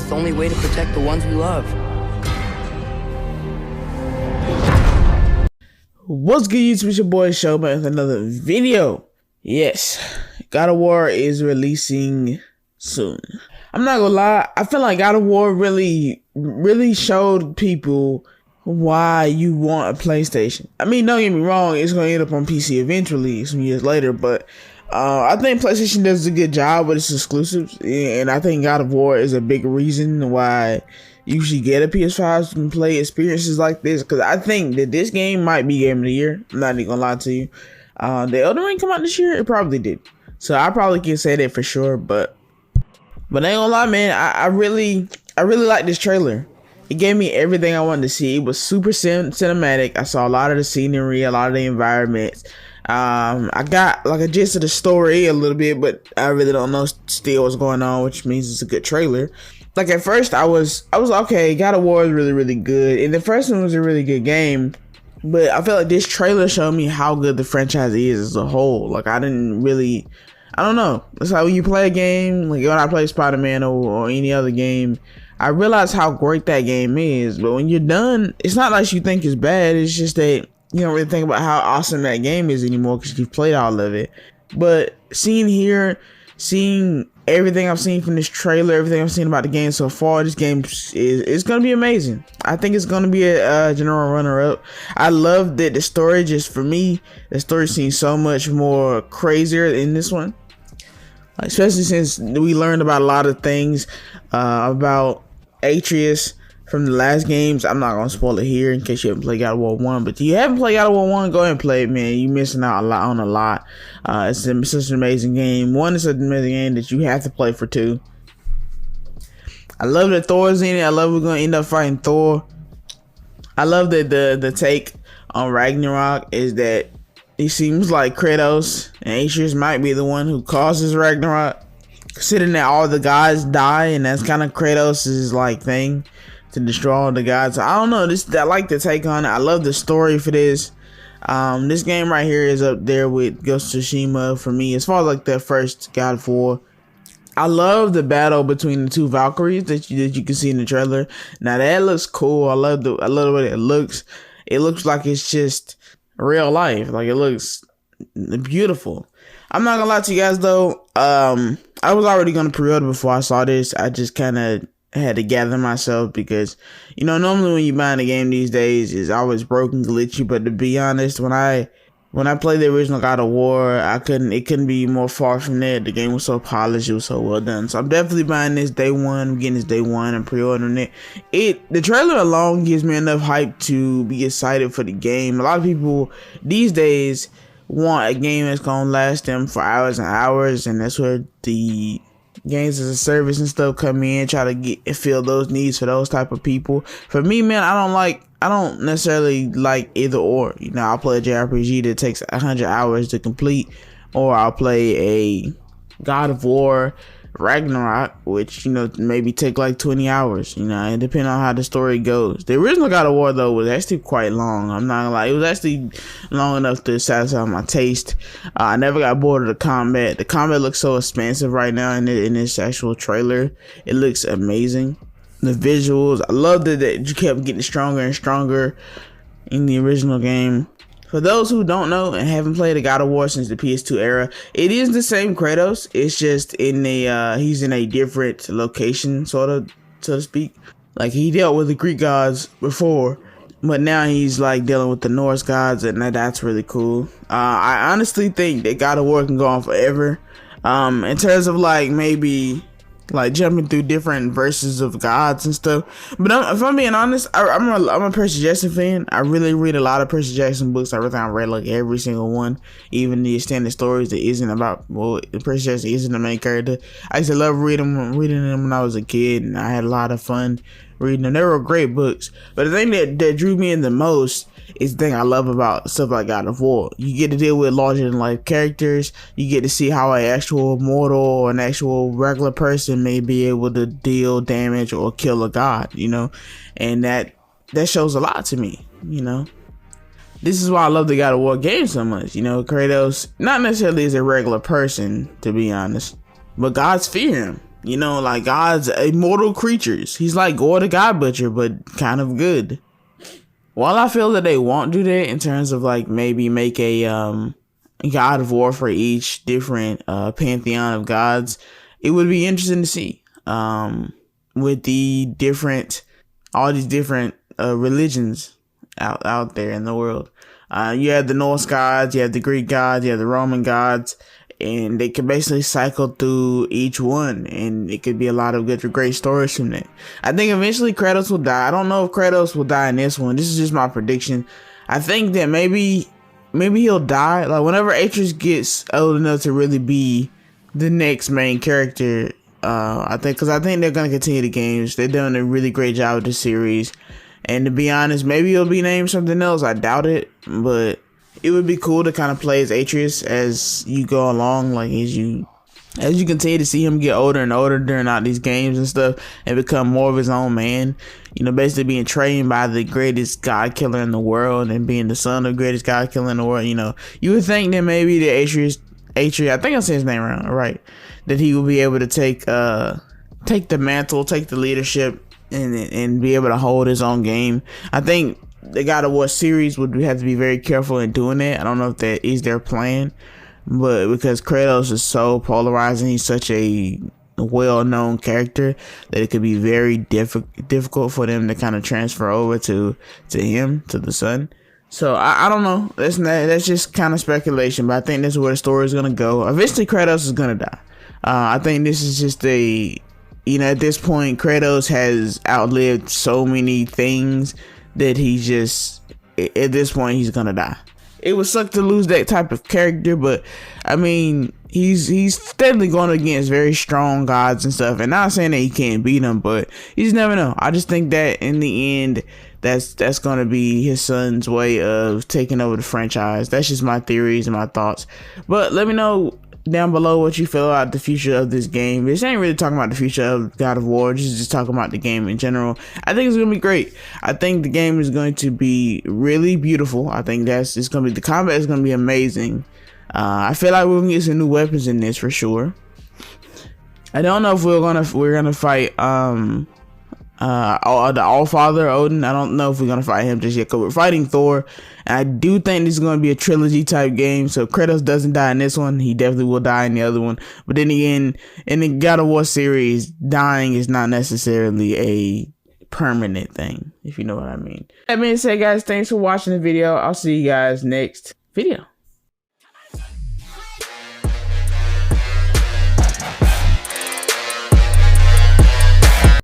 It's the only way to protect the ones we love. What's good, YouTube? It's your boy Show back with another video. Yes, God of War is releasing soon. I'm not gonna lie, I feel like God of War really showed people why you want a PlayStation. I mean, don't get me wrong, it's gonna end up on PC eventually, some years later, but I think PlayStation does a good job with its exclusives, and I think God of War is a big reason why you should get a PS5 and play experiences like this, because I think that this game might be Game of the Year. I'm not even gonna lie to you. The Elden Ring come out this year? It probably did. So I probably can say that for sure, but I ain't gonna lie, man, I really like this trailer. It gave me everything I wanted to see. It was super cinematic. I saw a lot of the scenery, a lot of the environments. I got like a gist of the story a little bit, but I really don't know still what's going on, which means it's a good trailer. Like at first I was okay, God of War is really good, and the first one was a really good game, but I feel like this trailer showed me how good the franchise is as a whole. Like I don't know. It's like when you play a game, like when I play Spider-Man or any other game, I realize how great that game is, but when you're done, it's not like you think it's bad, it's just that you don't really think about how awesome that game is anymore because you've played all of it. But seeing everything I've seen from this trailer, everything I've seen about the game so far, this game is going to be amazing. I think it's going to be a general runner-up. I love that the story, just for me, the story seems so much more crazier in this one. Especially since we learned about a lot of things about Atreus from the last games. I'm not going to spoil it here in case you haven't played God of War 1. But if you haven't played God of War 1, go ahead and play it, man. You're missing out on a lot. It's such an amazing game. 1 is such an amazing game that you have to play for 2. I love that Thor's in it. I love we're going to end up fighting Thor. I love that the take on Ragnarok is that it seems like Kratos and Atreus might be the one who causes Ragnarok, considering that all the gods die, and that's kind of Kratos' like thing, to destroy all the gods. I don't know, I like the take on it. I love the story for this. This game right here is up there with Ghost of Tsushima for me as far as like the first God of War. I love the battle between the two Valkyries that you can see in the trailer. Now that looks cool. I love the way it looks. It looks like it's just real life. Like it looks beautiful. I'm not gonna lie to you guys though. I was already gonna pre-order before I saw this. I just kind of had to gather myself because, you know, normally when you buy a game these days, it's always broken, glitchy. But to be honest, when I played the original God of War, it couldn't be more far from that. The game was so polished, it was so well done. So I'm definitely buying this day one. I'm getting this day one and pre-ordering it. The trailer alone gives me enough hype to be excited for the game. A lot of people these days want a game that's gonna last them for hours and hours, and that's where the games as a service and stuff come in, try to fill those needs for those type of people. For me, man, I don't necessarily like either or. You know, I'll play a JRPG that takes 100 hours to complete, or I'll play a God of War Ragnarok, which, you know, maybe take like 20 hours, you know, and depending on how the story goes. The original God of War though was actually quite long. I'm not gonna lie, it was actually long enough to satisfy my taste. I never got bored of the combat. The combat looks so expansive right now in this actual trailer. It looks amazing. The visuals, I love that you kept getting stronger and stronger in the original game. For those who don't know and haven't played a God of War since the PS2 era, it is the same Kratos. It's just he's in a different location, sort of, so to speak. Like, he dealt with the Greek gods before, but now he's like dealing with the Norse gods, and that's really cool. I honestly think that God of War can go on forever. In terms of like maybe like jumping through different verses of gods and stuff. But if I'm being honest, I'm a Percy Jackson fan. I really read a lot of Percy Jackson books. I read like every single one, even the extended stories that isn't about, well, Percy Jackson isn't the main character. I used to love reading them when I was a kid, and I had a lot of fun reading them. They were great books. But the thing that drew me in the most is the thing I love about stuff like God of War. You get to deal with larger than life characters. You get to see how an actual mortal or an actual regular person may be able to deal damage or kill a god, you know, and that shows a lot to me, you know. This is why I love the God of War game so much. You know, Kratos, not necessarily as a regular person, to be honest, but gods fear him. You know, like gods, immortal creatures. He's like Gore the God Butcher, but kind of good. While I feel that they won't do that in terms of like maybe make a God of War for each different pantheon of gods, it would be interesting to see with all these different religions out there in the world. You have the Norse gods, you have the Greek gods, you have the Roman gods, and they can basically cycle through each one, and it could be a lot of great stories from that. I think eventually Kratos will die. I don't know if Kratos will die in this one. This is just my prediction. I think that maybe he'll die like whenever Atreus gets old enough to really be the next main character. I think they're gonna continue the games. They've done a really great job with the series, and to be honest, maybe he'll be named something else. I doubt it, but it would be cool to kind of play as Atreus as you go along, like as you continue to see him get older and older during all these games and stuff, and become more of his own man. You know, basically being trained by the greatest god killer in the world and being the son of the greatest god killer in the world. You know, you would think that maybe the Atreus, I think I'm saying his name right, that he will be able to take the mantle, take the leadership, and be able to hold his own game. I think the God of War series would have to be very careful in doing that. I don't know if that is their plan, but because Kratos is so polarizing, he's such a well-known character that it could be very difficult for them to kind of transfer over to him, to the son. So I don't know. That's just kind of speculation, but I think that's where the story is gonna go. Eventually, Kratos is gonna die. I think this is just at this point, Kratos has outlived so many things that at this point he's gonna die. It would suck to lose that type of character, but I mean, he's steadily going against very strong gods and stuff, and not saying that he can't beat them, but you just never know. I just think that in the end, that's gonna be his son's way of taking over the franchise. That's just my theories and my thoughts, but let me know down below what you feel about the future of this game. This ain't really talking about the future of God of War, just talking about the game in general. I think it's gonna be great. I think the game is going to be really beautiful. I think the combat is gonna be amazing. I feel like we're gonna get some new weapons in this for sure. I don't know if we're gonna fight the Allfather Odin. I don't know if we're gonna fight him just yet, because we're fighting Thor, and I do think this is gonna be a trilogy type game. So if Kratos doesn't die in this one, he definitely will die in the other one. But then again, in the God of War series, dying is not necessarily a permanent thing, if you know what I mean. That being said, guys, thanks for watching the video. I'll see you guys next video.